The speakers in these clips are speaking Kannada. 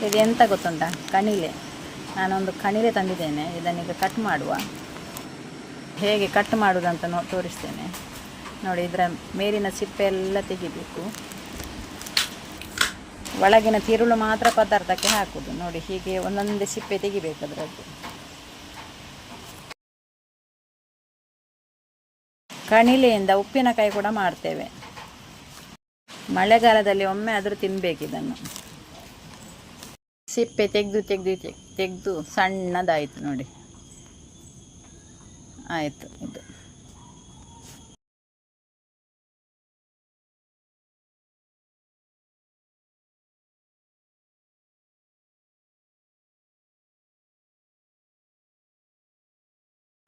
ಇದು ಎಂತ ಗೊತ್ತುಂಟಾ? ಕಣಿಲೆ. ನಾನೊಂದು ಕಣಿಲೆ ತಂದಿದ್ದೇನೆ. ಇದನ್ನೀಗ ಕಟ್ ಮಾಡುವ. ಹೇಗೆ ಕಟ್ ಮಾಡುವುದಂತ ತೋರಿಸ್ತೇನೆ ನೋಡಿ. ಇದರ ಮೇಲಿನ ಸಿಪ್ಪೆ ಎಲ್ಲ ತೆಗಿಬೇಕು. ಒಳಗಿನ ತಿರುಳು ಮಾತ್ರ ಪದಾರ್ಥಕ್ಕೆ ಹಾಕುವುದು ನೋಡಿ. ಹೀಗೆ ಒಂದೊಂದೇ ಸಿಪ್ಪೆ ತೆಗಿಬೇಕು ಅದರದ್ದು. ಕಣಿಲೆಯಿಂದ ಉಪ್ಪಿನಕಾಯಿ ಕೂಡ ಮಾಡ್ತೇವೆ. ಮಳೆಗಾಲದಲ್ಲಿ ಒಮ್ಮೆ ಆದರೂ ತಿನ್ನಬೇಕು ಇದನ್ನು. ಸಿಪ್ಪೆ ತೆಗೆದು ಸಣ್ಣದಾಯಿತು ನೋಡಿ. ಆಯಿತು. ಇದು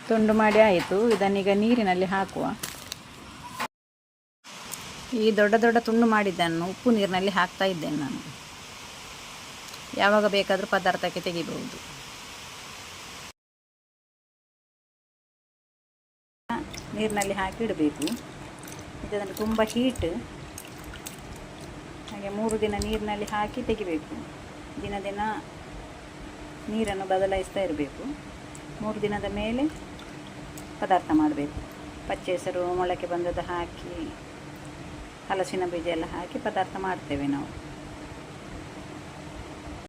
ತುಂಡು ಮಾಡಿ ಆಯಿತು. ಇದನ್ನೀಗ ನೀರಿನಲ್ಲಿ ಹಾಕುವ. ಈ ದೊಡ್ಡ ದೊಡ್ಡ ತುಂಡು ಮಾಡಿದ್ದನ್ನು ಉಪ್ಪು ನೀರಿನಲ್ಲಿ ಹಾಕ್ತಾ ಇದ್ದೇನೆ ನಾನು. ಯಾವಾಗ ಬೇಕಾದರೂ ಪದಾರ್ಥಕ್ಕೆ ತೆಗಿಬಹುದು. ನೀರಿನಲ್ಲಿ ಹಾಕಿ ಇಡಬೇಕು. ಇದನ್ನು ತುಂಬ ಹೀಟ್. ಹಾಗೆ 3 ದಿನ ನೀರಿನಲ್ಲಿ ಹಾಕಿ ತೆಗಿಬೇಕು. ದಿನ ದಿನ ನೀರನ್ನು ಬದಲಾಯಿಸ್ತಾ ಇರಬೇಕು. 3 ದಿನದ ಮೇಲೆ ಪದಾರ್ಥ ಮಾಡಬೇಕು. ಪಚ್ಚೆ ಹೆಸರು, ಮೊಳಕೆ ಬಂದದ್ದು ಹಾಕಿ, ಹಲಸಿನ ಬೀಜ ಎಲ್ಲ ಹಾಕಿ ಪದಾರ್ಥ ಮಾಡ್ತೇವೆ ನಾವು.